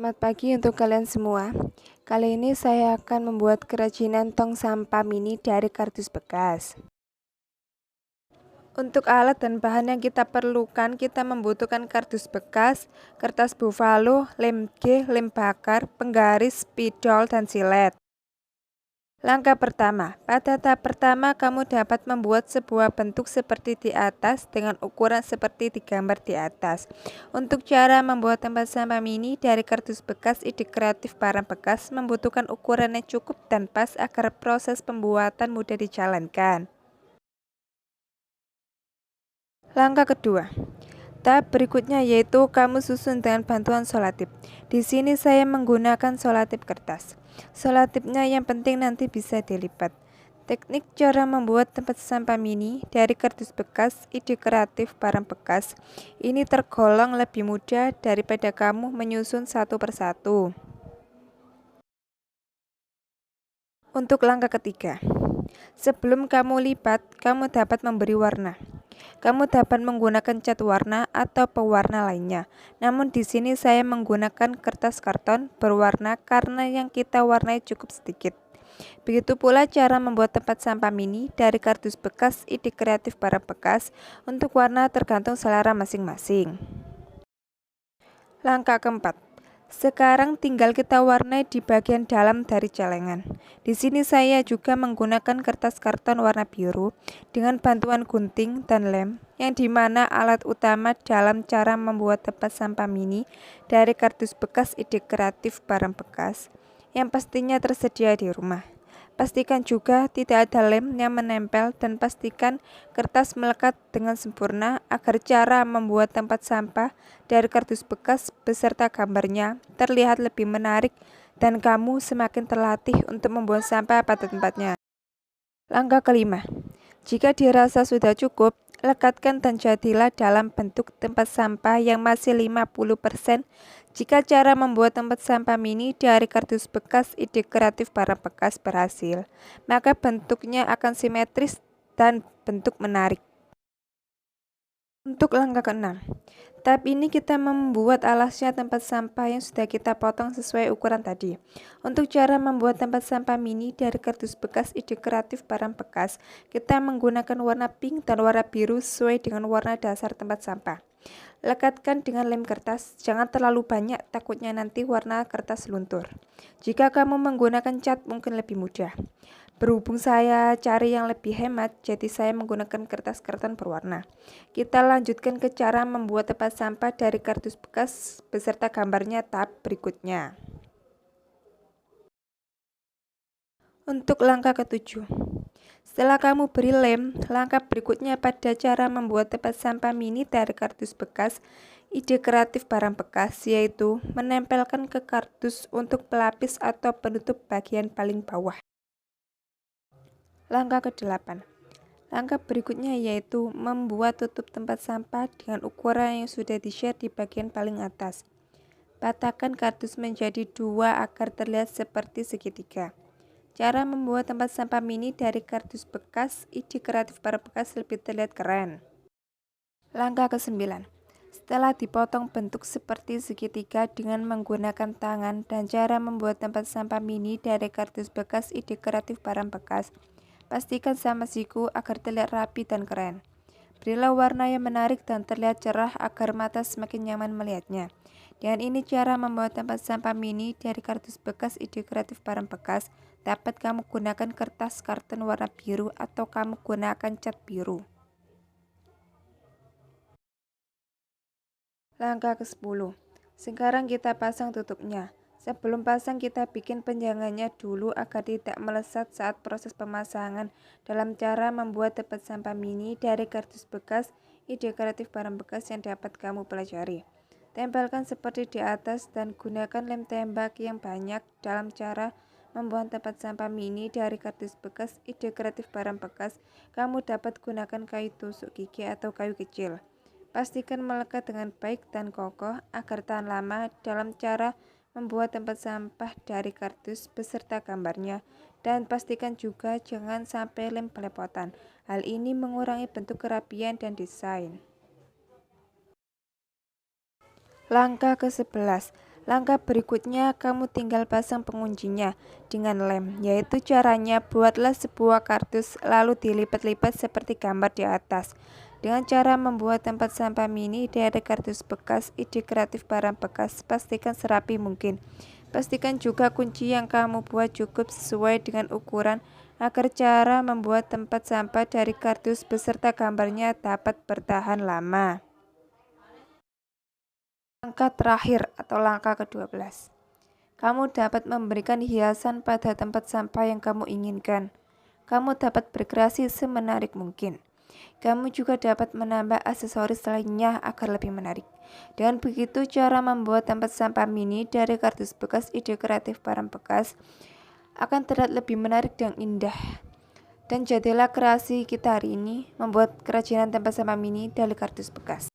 Selamat pagi untuk kalian semua. Kali ini saya akan membuat kerajinan tong sampah mini dari kardus bekas. Untuk alat dan bahan yang kita perlukan, kita membutuhkan kardus bekas, kertas buffalo, lem G, lem bakar, penggaris, spidol, dan silet. Langkah pertama, pada tahap pertama kamu dapat membuat sebuah bentuk seperti di atas dengan ukuran seperti digambar di atas. Untuk cara membuat tempat sampah mini dari kardus bekas, ide kreatif barang bekas membutuhkan ukuran yang cukup dan pas agar proses pembuatan mudah dijalankan. Langkah kedua, tahap berikutnya yaitu kamu susun dengan bantuan solatip. Di sini saya menggunakan solatip kertas. Solatipnya yang penting nanti bisa dilipat. Teknik cara membuat tempat sampah mini dari kardus bekas, ide kreatif barang bekas. Ini tergolong lebih mudah daripada kamu menyusun satu persatu. Untuk langkah ketiga, sebelum kamu lipat, kamu dapat memberi warna. Kamu dapat menggunakan cat warna atau pewarna lainnya. Namun di sini saya menggunakan kertas karton berwarna karena yang kita warnai cukup sedikit. Begitu pula cara membuat tempat sampah mini dari kardus bekas, ide kreatif barang bekas. Untuk warna tergantung selera masing-masing. Langkah keempat. Sekarang tinggal kita warnai di bagian dalam dari celengan. Di sini saya juga menggunakan kertas karton warna biru dengan bantuan gunting dan lem, yang dimana alat utama dalam cara membuat tempat sampah mini dari kardus bekas, ide kreatif barang bekas yang pastinya tersedia di rumah. Pastikan juga tidak ada lem yang menempel dan pastikan kertas melekat dengan sempurna agar cara membuat tempat sampah dari kardus bekas beserta gambarnya terlihat lebih menarik dan kamu semakin terlatih untuk membuang sampah pada tempatnya. Langkah kelima, jika dirasa sudah cukup, lekatkan dan jadilah dalam bentuk tempat sampah yang masih 50%. Jika cara membuat tempat sampah mini dari kardus bekas, ide kreatif barang bekas berhasil, maka bentuknya akan simetris dan bentuk menarik. Untuk langkah keenam, tahap ini kita membuat alasnya tempat sampah yang sudah kita potong sesuai ukuran tadi. Untuk cara membuat tempat sampah mini dari kardus bekas, ide kreatif barang bekas, kita menggunakan warna pink dan warna biru sesuai dengan warna dasar tempat sampah. Lekatkan dengan lem kertas, jangan terlalu banyak takutnya nanti warna kertas luntur. Jika kamu menggunakan cat mungkin lebih mudah. Berhubung saya cari yang lebih hemat, jadi saya menggunakan kertas karton berwarna. Kita lanjutkan ke cara membuat tempat sampah dari kardus bekas beserta gambarnya tahap berikutnya. Untuk langkah ketujuh, setelah kamu beri lem, langkah berikutnya pada cara membuat tempat sampah mini dari kardus bekas, ide kreatif barang bekas, yaitu menempelkan ke kardus untuk pelapis atau penutup bagian paling bawah. Langkah ke-8. Langkah berikutnya yaitu membuat tutup tempat sampah dengan ukuran yang sudah di-share di bagian paling atas. Patahkan kardus menjadi dua agar terlihat seperti segitiga. Cara membuat tempat sampah mini dari kardus bekas, ide kreatif para bekas lebih terlihat keren. Langkah ke-9. Setelah dipotong bentuk seperti segitiga dengan menggunakan tangan dan cara membuat tempat sampah mini dari kardus bekas, ide kreatif barang bekas, pastikan sama siku agar terlihat rapi dan keren. Berilah warna yang menarik dan terlihat cerah agar mata semakin nyaman melihatnya. Dengan ini cara membuat tempat sampah mini dari kardus bekas, ide kreatif barang bekas. Dapat kamu gunakan kertas karton warna biru atau kamu gunakan cat biru. Langkah ke-10. Sekarang kita pasang tutupnya. Sebelum pasang kita bikin penjangannya dulu agar tidak melesat saat proses pemasangan. Dalam cara membuat tempat sampah mini dari kardus bekas, ide kreatif barang bekas yang dapat kamu pelajari. Tempelkan seperti di atas dan gunakan lem tembak yang banyak dalam cara membuat tempat sampah mini dari kardus bekas, ide kreatif barang bekas. Kamu dapat gunakan kayu tusuk gigi atau kayu kecil. Pastikan melekat dengan baik dan kokoh agar tahan lama dalam cara membuat tempat sampah dari kardus beserta gambarnya, dan pastikan juga jangan sampai lem belepotan. Hal ini mengurangi bentuk kerapian dan desain. Langkah ke-11. Langkah berikutnya, kamu tinggal pasang penguncinya dengan lem, yaitu caranya buatlah sebuah kardus lalu dilipat-lipat seperti gambar di atas. Dengan cara membuat tempat sampah mini dari kardus bekas, ide kreatif barang bekas, pastikan serapi mungkin. Pastikan juga kunci yang kamu buat cukup sesuai dengan ukuran agar cara membuat tempat sampah dari kardus beserta gambarnya dapat bertahan lama. Langkah terakhir atau langkah ke-12. Kamu dapat memberikan hiasan pada tempat sampah yang kamu inginkan. Kamu dapat berkreasi semenarik mungkin. Kamu juga dapat menambah aksesoris lainnya agar lebih menarik. Dengan begitu, cara membuat tempat sampah mini dari kardus bekas, ide kreatif barang bekas akan terlihat lebih menarik dan indah. Dan jadilah kreasi kita hari ini, membuat kerajinan tempat sampah mini dari kardus bekas.